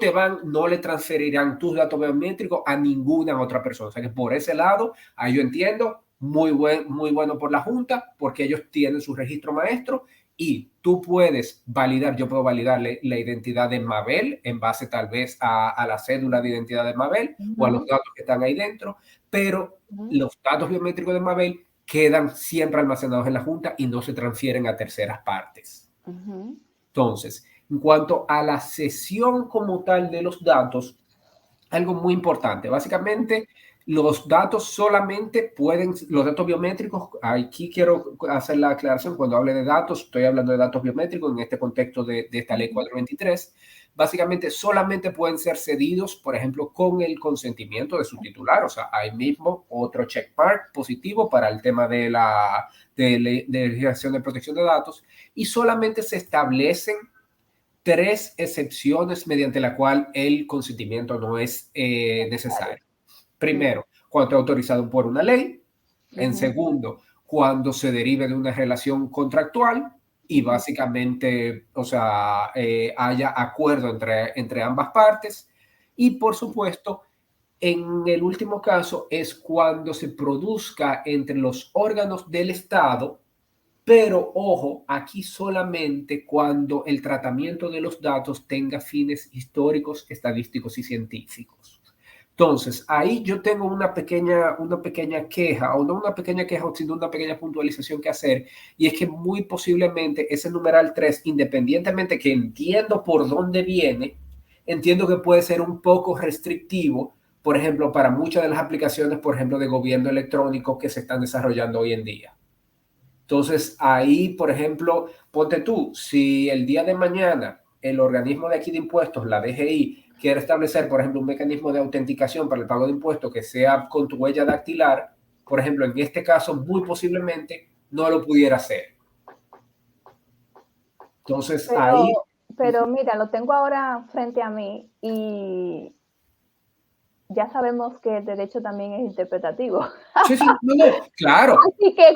le transferirán tus datos biométricos a ninguna otra persona. O sea que por ese lado, ahí yo entiendo, muy bueno por la Junta, porque ellos tienen su registro maestro y tú puedes validar, yo puedo validarle la identidad de Mabel en base tal vez a la cédula de identidad de Mabel o a los datos que están ahí dentro, pero los datos biométricos de Mabel quedan siempre almacenados en la Junta y no se transfieren a terceras partes. Entonces, en cuanto a la cesión como tal de los datos, algo muy importante. Básicamente, los datos los datos biométricos, aquí quiero hacer la aclaración, cuando hable de datos, estoy hablando de datos biométricos en este contexto de esta ley 423, básicamente solamente pueden ser cedidos, por ejemplo, con el consentimiento de su titular, o sea, ahí mismo otro checkmark positivo para el tema de legislación de protección de datos, y solamente se establecen 3 excepciones mediante la cual el consentimiento no es necesario. Primero, cuando está autorizado por una ley. En segundo, cuando se derive de una relación contractual y básicamente, o sea, haya acuerdo entre ambas partes. Y por supuesto, en el último caso es cuando se produzca entre los órganos del Estado, pero ojo, aquí solamente cuando el tratamiento de los datos tenga fines históricos, estadísticos y científicos. Entonces, ahí yo tengo una pequeña queja, o no una pequeña queja, sino una pequeña puntualización que hacer, y es que muy posiblemente ese numeral 3, independientemente que entiendo por dónde viene, entiendo que puede ser un poco restrictivo, por ejemplo, para muchas de las aplicaciones, por ejemplo, de gobierno electrónico que se están desarrollando hoy en día. Entonces, ahí, por ejemplo, ponte tú, si el día de mañana el organismo de aquí de impuestos, la DGI, quiere establecer, por ejemplo, un mecanismo de autenticación para el pago de impuestos que sea con tu huella dactilar, por ejemplo, en este caso, muy posiblemente no lo pudiera hacer. Entonces, ahí... Pero mira, lo tengo ahora frente a mí y ya sabemos que el derecho también es interpretativo. Sí, no, claro. Así que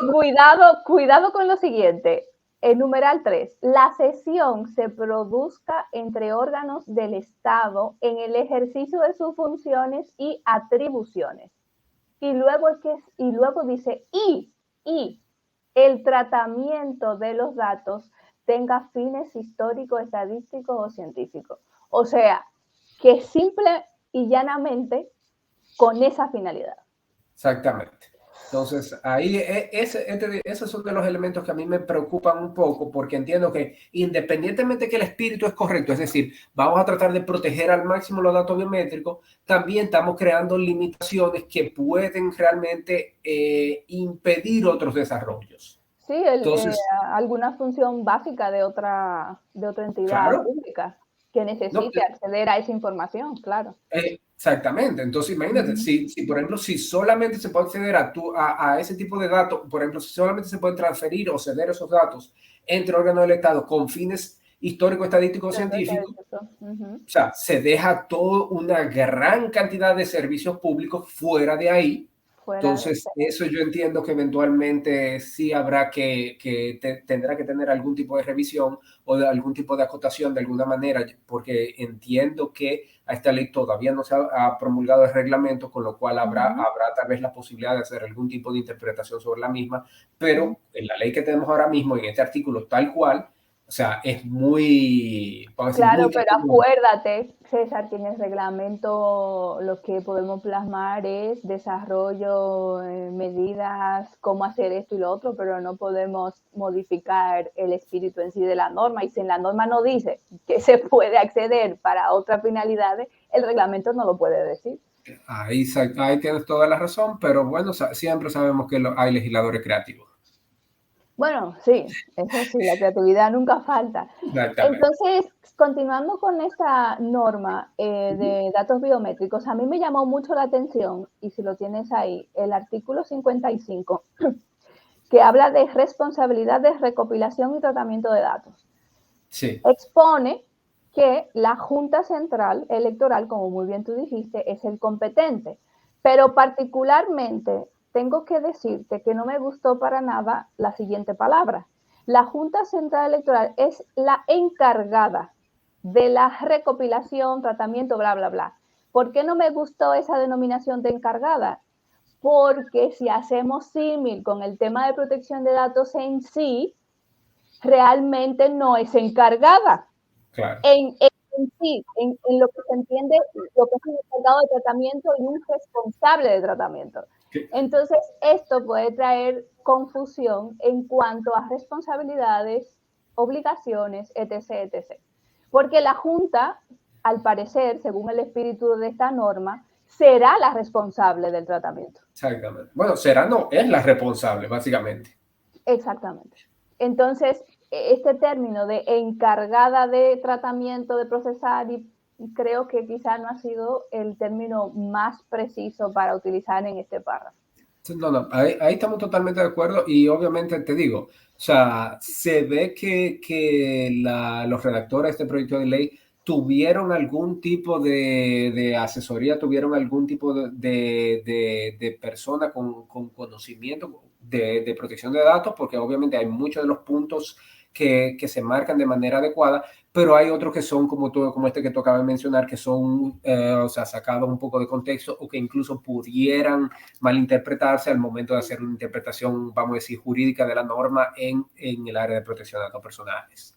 cuidado con lo siguiente. El numeral 3. La cesión se produzca entre órganos del Estado en el ejercicio de sus funciones y atribuciones. Y luego dice, y el tratamiento de los datos tenga fines históricos, estadísticos o científicos. O sea, que simple y llanamente con esa finalidad. Exactamente. Entonces, ahí esos son de los elementos que a mí me preocupan un poco, porque entiendo que independientemente que el espíritu es correcto, es decir, vamos a tratar de proteger al máximo los datos biométricos, también estamos creando limitaciones que pueden realmente impedir otros desarrollos. Sí, alguna función básica de otra entidad claro, pública que necesite acceder a esa información, claro. Exactamente. Entonces, imagínate, si por ejemplo, si solamente se puede acceder a ese tipo de datos, por ejemplo, si solamente se pueden transferir o ceder esos datos entre órganos del Estado con fines históricos, estadísticos, científicos, o sea, se deja toda una gran cantidad de servicios públicos fuera de ahí. Entonces, eso yo entiendo que eventualmente sí habrá tendrá que tener algún tipo de revisión o de algún tipo de acotación de alguna manera, porque entiendo que a esta ley todavía no se ha promulgado el reglamento, con lo cual habrá tal vez la posibilidad de hacer algún tipo de interpretación sobre la misma, pero en la ley que tenemos ahora mismo, en este artículo tal cual, o sea, es muy, vamos a decir, Claro, muy pero acuérdate, César, que en el reglamento lo que podemos plasmar es desarrollo, medidas, cómo hacer esto y lo otro, pero no podemos modificar el espíritu en sí de la norma. Y si en la norma no dice que se puede acceder para otras finalidades, el reglamento no lo puede decir. Ahí tienes toda la razón, pero bueno, siempre sabemos que hay legisladores creativos. Bueno, sí, eso sí, la creatividad nunca falta. Exactamente. Entonces, continuando con esta norma de datos biométricos, a mí me llamó mucho la atención, y si lo tienes ahí, el artículo 55, que habla de responsabilidad de recopilación y tratamiento de datos. Sí. Expone que la Junta Central Electoral, como muy bien tú dijiste, es el competente, pero particularmente tengo que decirte que no me gustó para nada la siguiente palabra. La Junta Central Electoral es la encargada de la recopilación, tratamiento, bla, bla, bla. ¿Por qué no me gustó esa denominación de encargada? Porque si hacemos símil con el tema de protección de datos en sí, realmente no es encargada. Claro. En lo que se entiende, lo que es un encargado de tratamiento y un responsable de tratamiento. Entonces, esto puede traer confusión en cuanto a responsabilidades, obligaciones, etc., etc. Porque la Junta, al parecer, según el espíritu de esta norma, será la responsable del tratamiento. Exactamente. Bueno, no, es la responsable, básicamente. Exactamente. Entonces, este término de encargada de tratamiento, de procesar, y creo que quizá no ha sido el término más preciso para utilizar en este párrafo. No, ahí estamos totalmente de acuerdo y obviamente te digo, o sea, se ve que los redactores de este proyecto de ley tuvieron algún tipo de asesoría, tuvieron algún tipo de persona con conocimiento de protección de datos, porque obviamente hay muchos de los puntos que se marcan de manera adecuada, pero hay otros que son como este que tú acabas de mencionar, que son, o sea, sacados un poco de contexto o que incluso pudieran malinterpretarse al momento de hacer una interpretación, vamos a decir, jurídica de la norma en el área de protección de datos personales.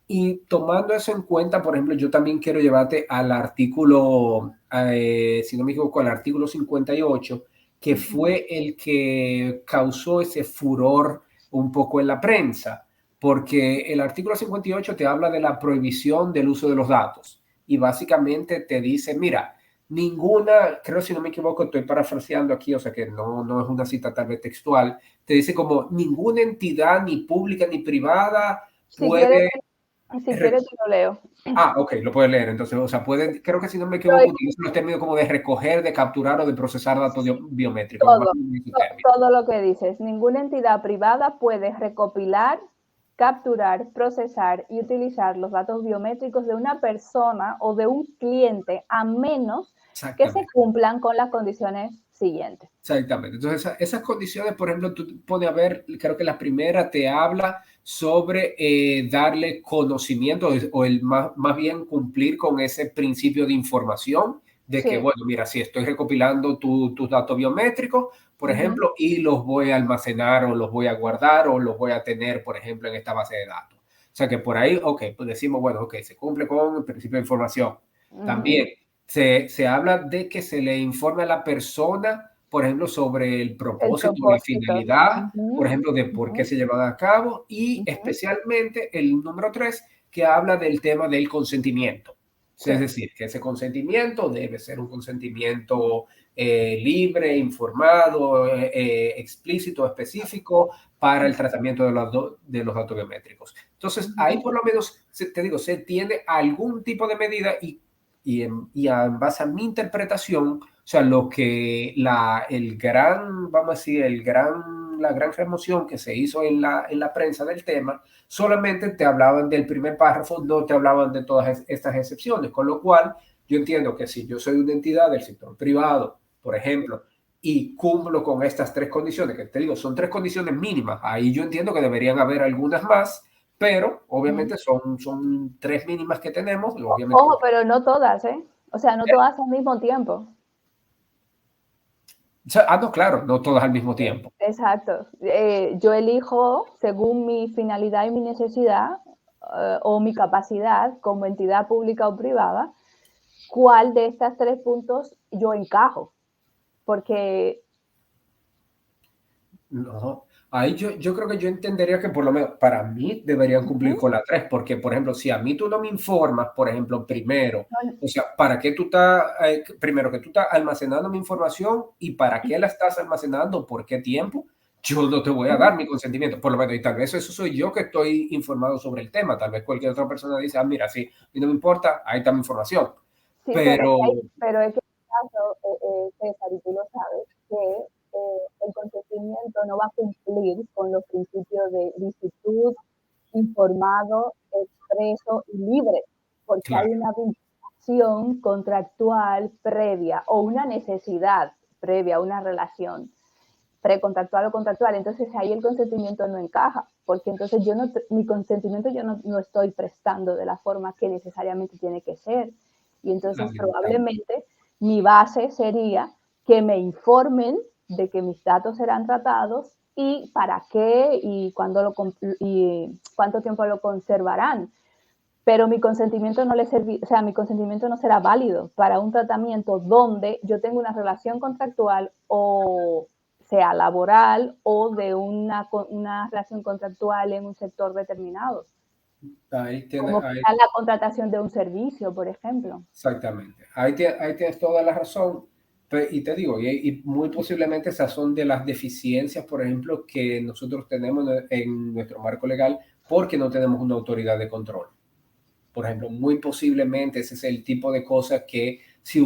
Y tomando eso en cuenta, por ejemplo, yo también quiero llevarte al artículo, si no me equivoco, al artículo 58, que fue el que causó ese furor un poco en la prensa, porque el artículo 58 te habla de la prohibición del uso de los datos y básicamente te dice, mira, ninguna, creo si no me equivoco, estoy parafraseando aquí, o sea que no es una cita tal vez textual, te dice como ninguna entidad ni pública ni privada puede... Si quieres te lo leo. Ok, lo puedes leer. Entonces, o sea, creo que si no me equivoco, utilizan los términos como de recoger, de capturar o de procesar datos biométricos. Todo lo que dices. Ninguna entidad privada puede recopilar, capturar, procesar y utilizar los datos biométricos de una persona o de un cliente a menos que se cumplan con las condiciones siguientes. Exactamente. Entonces, esas condiciones, por ejemplo, tú pones a ver, creo que la primera te habla sobre darle conocimiento o más bien cumplir con ese principio de información de que, bueno, mira, si estoy recopilando tus datos biométricos, por ejemplo, y los voy a almacenar o los voy a guardar o los voy a tener, por ejemplo, en esta base de datos. O sea que por ahí, ok, pues decimos, bueno, ok, se cumple con el principio de información. También se habla de que se le informe a la persona, por ejemplo, sobre el propósito, la finalidad, por ejemplo, de por qué se llevan a cabo y especialmente el número 3, que habla del tema del consentimiento. Es decir, que ese consentimiento debe ser un consentimiento libre, informado, explícito, específico para el tratamiento de los datos biométricos. Entonces, ahí por lo menos, te digo, se tiene algún tipo de medida y en base a mi interpretación, o sea, lo que vamos a decir, la gran remoción que se hizo en la prensa del tema, solamente te hablaban del primer párrafo, no te hablaban de todas estas excepciones, con lo cual yo entiendo que si yo soy una entidad del sector privado, por ejemplo, y cumplo con estas 3 condiciones, que te digo, son 3 condiciones mínimas. Ahí yo entiendo que deberían haber algunas más, pero obviamente son 3 mínimas que tenemos. Y obviamente, Ojo, pero no todas, ¿eh? O sea, no todas al mismo tiempo. no, claro, no todas al mismo tiempo. Exacto. Yo elijo según mi finalidad y mi necesidad o mi capacidad como entidad pública o privada, cuál de estas 3 puntos yo encajo. Porque... No, ahí yo creo que yo entendería que por lo menos para mí deberían cumplir con la 3, porque por ejemplo, si a mí tú no me informas, por ejemplo, primero, o sea, ¿para qué tú estás, primero que tú estás almacenando mi información y para qué la estás almacenando, por qué tiempo? Yo no te voy a dar mi consentimiento, por lo menos, y tal vez eso soy yo que estoy informado sobre el tema, tal vez cualquier otra persona dice, ah, mira, sí, y no me importa, ahí está mi información, Sí, pero... pero es que en este caso, César, y tú lo sabes, que el consentimiento no va a cumplir con los principios de licitud, informado, expreso y libre, porque hay Claro, una vinculación contractual previa o una necesidad previa a una relación precontractual o contractual, entonces ahí el consentimiento no encaja, porque entonces yo no, mi consentimiento yo no estoy prestando de la forma que necesariamente tiene que ser, y entonces probablemente mi base sería que me informen de que mis datos serán tratados y para qué y, y cuánto tiempo lo conservarán. Pero mi consentimiento no le o sea, mi consentimiento no será válido para un tratamiento donde yo tengo una relación contractual o sea laboral o de una relación contractual en un sector determinado, ahí tiene, como quizás la contratación de un servicio, por ejemplo. exactamente. Ahí tienes toda la razón. Y te digo, y muy posiblemente esas son de las deficiencias, por ejemplo, que nosotros tenemos en nuestro marco legal porque no tenemos una autoridad de control. Por ejemplo, muy posiblemente ese es el tipo de cosas que si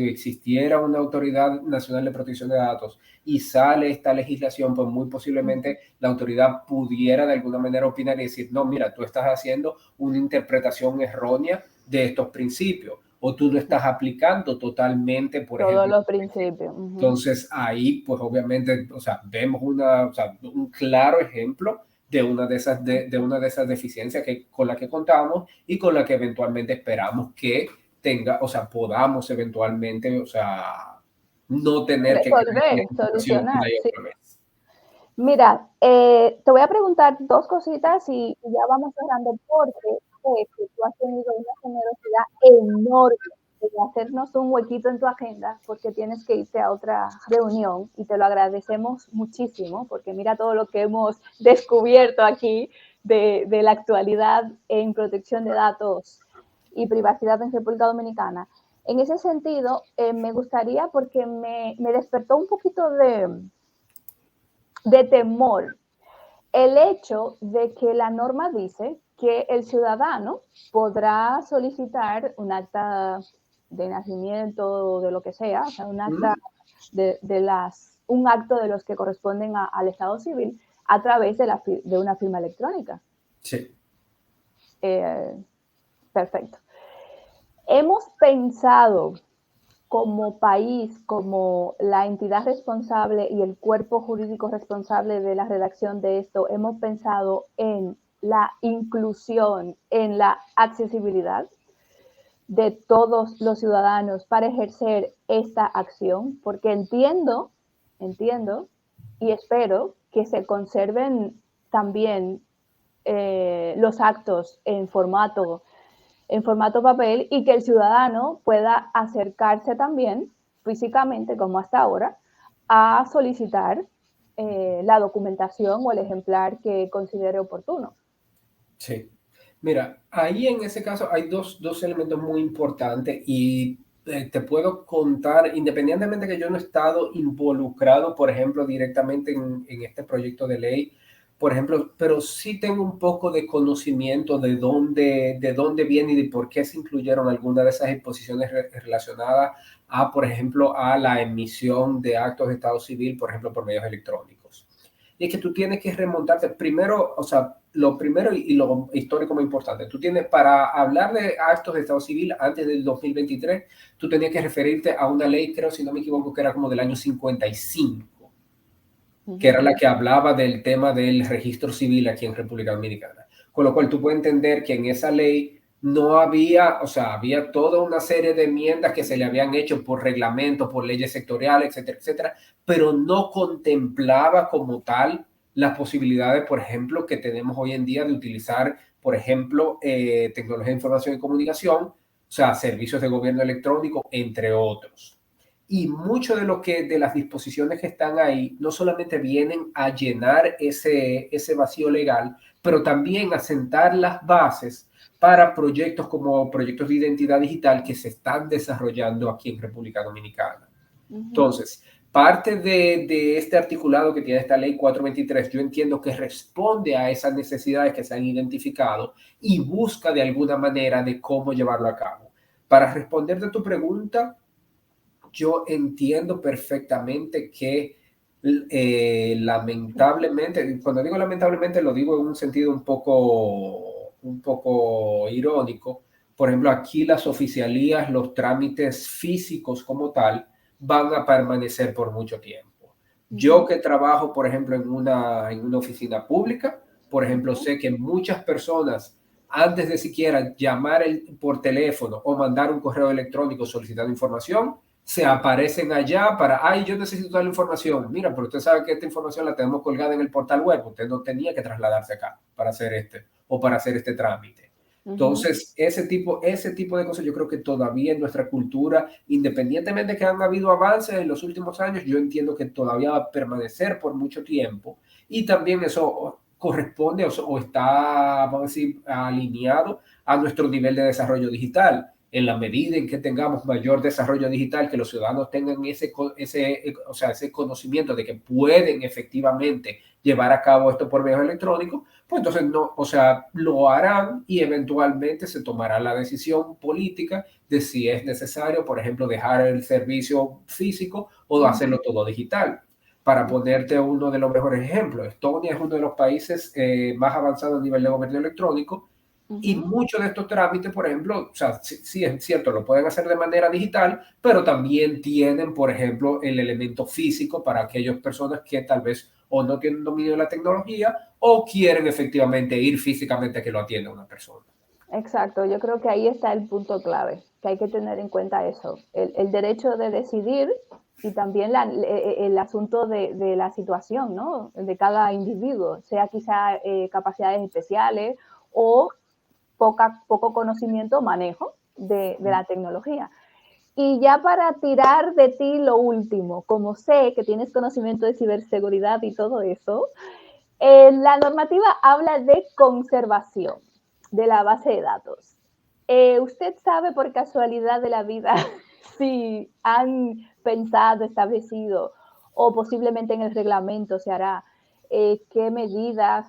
existiera una autoridad nacional de protección de datos y sale esta legislación, pues muy posiblemente la autoridad pudiera de alguna manera opinar y decir, no, mira, tú estás haciendo una interpretación errónea de estos principios o tú lo estás aplicando totalmente, por Todos ejemplo. los principios. Entonces ahí, pues obviamente, o sea, vemos un claro ejemplo de una de esas deficiencias con la que contamos y con la que eventualmente esperamos que tenga, o sea, podamos eventualmente, o sea, no tener que caer en Resolver, esta situación solucionar, una y sí. otra vez. Mira, te voy a preguntar 2 cositas y ya vamos cerrando porque sé que tú has tenido una generosidad enorme de hacernos un huequito en tu agenda porque tienes que irte a otra reunión y te lo agradecemos muchísimo porque mira todo lo que hemos descubierto aquí de la actualidad en protección de datos y privacidad en República Dominicana. En ese sentido, me gustaría, porque me despertó un poquito de temor el hecho de que la norma dice que el ciudadano podrá solicitar un acta de nacimiento o de lo que sea, o sea, un acta un acto de los que corresponden al Estado civil a través de una firma electrónica. Sí. Perfecto. Hemos pensado como país, como la entidad responsable y el cuerpo jurídico responsable de la redacción de esto, hemos pensado en la inclusión, en la accesibilidad de todos los ciudadanos para ejercer esta acción, porque entiendo y espero que se conserven también los actos en formato papel y que el ciudadano pueda acercarse también físicamente, como hasta ahora, a solicitar la documentación o el ejemplar que considere oportuno. Sí. Mira, ahí en ese caso hay dos elementos muy importantes y te puedo contar, independientemente que yo no he estado involucrado, por ejemplo, directamente en este proyecto de ley, por ejemplo, pero sí tengo un poco de conocimiento de dónde viene y de por qué se incluyeron algunas de esas disposiciones relacionadas a, por ejemplo, a la emisión de actos de estado civil, por ejemplo, por medios electrónicos. y es que tú tienes que remontarte primero, o sea, lo primero y lo histórico más importante. Tú tienes, para hablar de actos de Estado civil antes del 2023, tú tenías que referirte a una ley, creo, si no me equivoco, que era como del año 55, que era la que hablaba del tema del registro civil aquí en República Dominicana. Con lo cual tú puedes entender que en esa ley no había, o sea, había toda una serie de enmiendas que se le habían hecho por reglamentos, por leyes sectoriales, etcétera, etcétera, pero no contemplaba como tal las posibilidades, por ejemplo, que tenemos hoy en día de utilizar, por ejemplo, tecnología de información y comunicación, o sea, servicios de gobierno electrónico, entre otros. Y mucho de lo que, de las disposiciones que están ahí, no solamente vienen a llenar ese vacío legal, pero también a sentar las bases para proyectos como proyectos de identidad digital que se están desarrollando aquí en República Dominicana. Entonces, parte de este articulado que tiene esta ley 423, yo entiendo que responde a esas necesidades que se han identificado y busca de alguna manera de cómo llevarlo a cabo. Para responderte tu pregunta, yo entiendo perfectamente que lamentablemente, cuando digo lamentablemente lo digo en un sentido un poco irónico. Por ejemplo, aquí las oficialías, los trámites físicos como tal, van a permanecer por mucho tiempo. Yo que trabajo, por ejemplo, en una oficina pública, por ejemplo, sé que muchas personas, antes de siquiera llamar por teléfono o mandar un correo electrónico solicitando información, se aparecen allá para, ay, yo necesito toda la información. Mira, pero usted sabe que esta información la tenemos colgada en el portal web. Usted no tenía que trasladarse acá para hacer este trámite. Entonces, ese tipo de cosas yo creo que todavía en nuestra cultura, independientemente de que han habido avances en los últimos años, yo entiendo que todavía va a permanecer por mucho tiempo, y también eso corresponde o está, vamos a decir, alineado a nuestro nivel de desarrollo digital. En la medida en que tengamos mayor desarrollo digital, que los ciudadanos tengan ese conocimiento de que pueden efectivamente llevar a cabo esto por medios electrónicos, pues entonces no, o sea, lo harán y eventualmente se tomará la decisión política de si es necesario, por ejemplo, dejar el servicio físico o hacerlo todo digital. Para ponerte uno de los mejores ejemplos, Estonia es uno de los países más avanzados a nivel de gobierno electrónico. Y muchos de estos trámites, por ejemplo, o sea, sí es cierto, lo pueden hacer de manera digital, pero también tienen, por ejemplo, el elemento físico para aquellas personas que tal vez o no tienen dominio de la tecnología o quieren efectivamente ir físicamente a que lo atienda una persona. Exacto, yo creo que ahí está el punto clave, que hay que tener en cuenta eso, el derecho de decidir y también el asunto de la situación, ¿no? De cada individuo, sea quizá capacidades especiales o poco conocimiento o manejo de la tecnología. Y ya para tirar de ti lo último, como sé que tienes conocimiento de ciberseguridad y todo eso, la normativa habla de conservación de la base de datos. ¿Usted sabe por casualidad de la vida si han pensado, establecido o posiblemente en el reglamento se hará qué medidas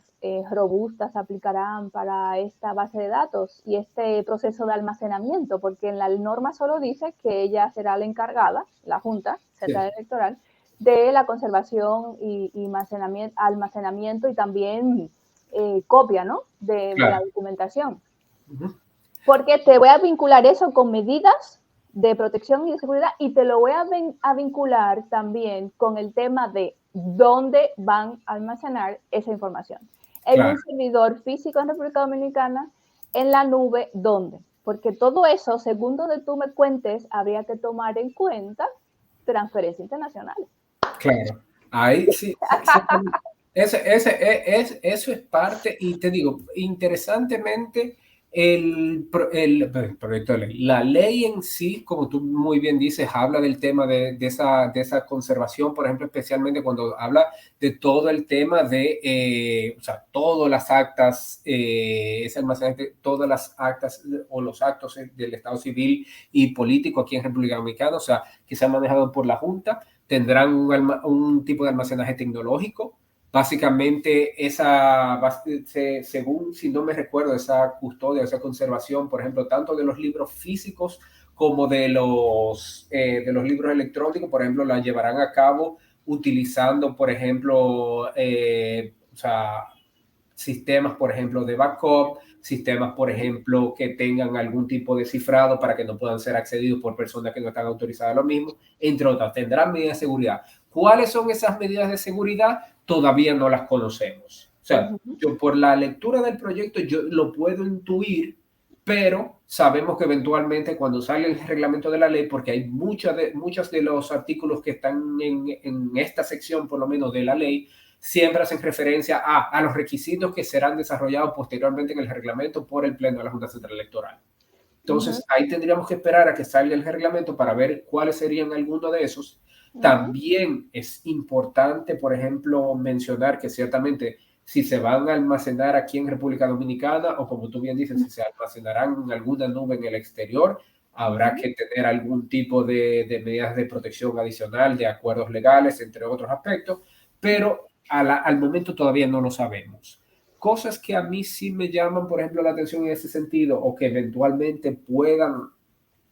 robustas aplicarán para esta base de datos y este proceso de almacenamiento? Porque en la norma solo dice que ella será la encargada, la Junta Central Electoral, de la conservación y almacenamiento y también copia, ¿no? De la documentación. Porque te voy a vincular eso con medidas de protección y de seguridad y te lo voy a vincular también con el tema de dónde van a almacenar esa información. En un servidor físico en República Dominicana, en la nube, ¿dónde? Porque todo eso, según donde tú me cuentes, habría que tomar en cuenta transferencia internacional. Claro, ahí sí, eso es parte, y te digo, interesantemente, el proyecto de ley, la ley en sí, como tú muy bien dices, habla del tema de esa conservación, por ejemplo, especialmente cuando habla de todo el tema de, o sea, todas las actas, ese almacenaje, todas las actas o los actos del Estado civil y político aquí en República Dominicana, o sea, que se han manejado por la Junta, tendrán un tipo de almacenaje tecnológico. Básicamente, según, si no me recuerdo, esa custodia, esa conservación, por ejemplo, tanto de los libros físicos como de los libros electrónicos, por ejemplo, la llevarán a cabo utilizando, por ejemplo, o sea, sistemas, por ejemplo, de backup, sistemas, por ejemplo, que tengan algún tipo de cifrado para que no puedan ser accedidos por personas que no están autorizadas a lo mismo, entre otras. Tendrán medidas de seguridad. ¿Cuáles son esas medidas de seguridad? Todavía no las conocemos. O sea, yo por la lectura del proyecto yo lo puedo intuir, pero sabemos que eventualmente cuando sale el reglamento de la ley, porque hay muchos de los artículos que están en esta sección, por lo menos de la ley, siempre hacen referencia a los requisitos que serán desarrollados posteriormente en el reglamento por el Pleno de la Junta Central Electoral. Entonces, ahí tendríamos que esperar a que salga el reglamento para ver cuáles serían algunos de esos. También es importante, por ejemplo, mencionar que ciertamente si se van a almacenar aquí en República Dominicana o como tú bien dices, si se almacenarán en alguna nube en el exterior, habrá que tener algún tipo de medidas de protección adicional, de acuerdos legales, entre otros aspectos, pero al momento todavía no lo sabemos. Cosas que a mí sí me llaman, por ejemplo, la atención en ese sentido o que eventualmente puedan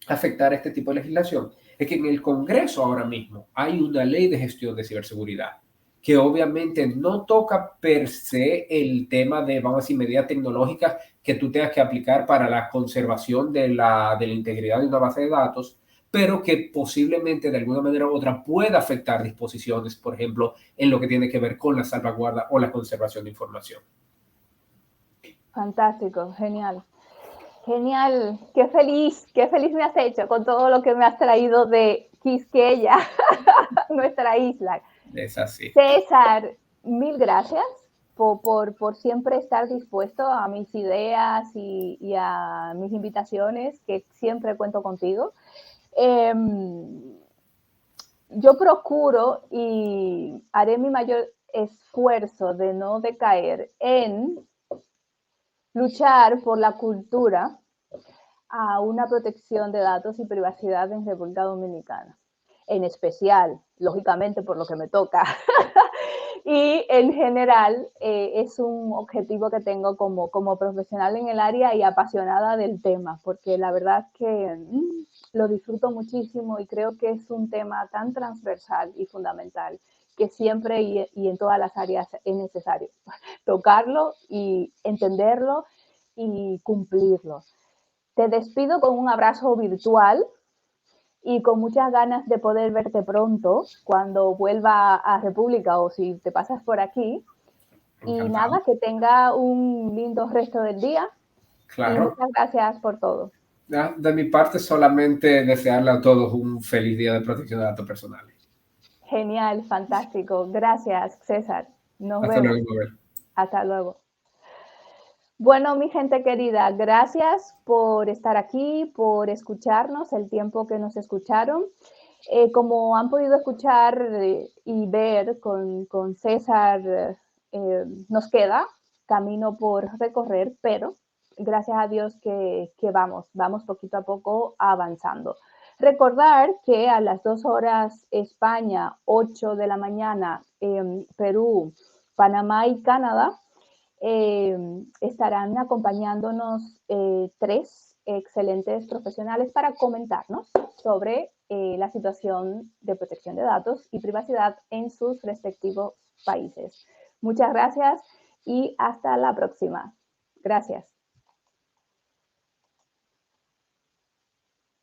afectar este tipo de legislación es que en el Congreso ahora mismo hay una ley de gestión de ciberseguridad que obviamente no toca per se el tema de, vamos a decir, medidas tecnológicas que tú tengas que aplicar para la conservación de la integridad de una base de datos, pero que posiblemente de alguna manera u otra pueda afectar disposiciones, por ejemplo, en lo que tiene que ver con la salvaguarda o la conservación de información. Fantástico, genial. Genial, qué feliz me has hecho con todo lo que me has traído de Quisqueya, nuestra isla. Es así. César, mil gracias por siempre estar dispuesto a mis ideas y a mis invitaciones, que siempre cuento contigo. Yo procuro y haré mi mayor esfuerzo de no decaer en luchar por la cultura a una protección de datos y privacidad en República Dominicana. En especial, lógicamente, por lo que me toca. Y en general es un objetivo que tengo como profesional en el área y apasionada del tema, porque la verdad que lo disfruto muchísimo y creo que es un tema tan transversal y fundamental que siempre y en todas las áreas es necesario tocarlo y entenderlo y cumplirlo. Te despido con un abrazo virtual y con muchas ganas de poder verte pronto cuando vuelva a República o si te pasas por aquí. Encantado. Y nada, que tenga un lindo resto del día. Claro. Y muchas gracias por todo. De mi parte, solamente desearle a todos un feliz día de protección de datos personales. Genial, fantástico. Gracias, César. Nos Hasta vemos. luego, Mabel. Hasta luego. Bueno, mi gente querida, gracias por estar aquí, por escucharnos el tiempo que nos escucharon. Como han podido escuchar y ver con César, nos queda camino por recorrer, pero gracias a Dios que vamos poquito a poco avanzando. Recordar que a las 2 horas España, 8 de la mañana Perú, Panamá y Canadá, estarán acompañándonos 3 excelentes profesionales para comentarnos sobre la situación de protección de datos y privacidad en sus respectivos países. Muchas gracias y hasta la próxima. Gracias.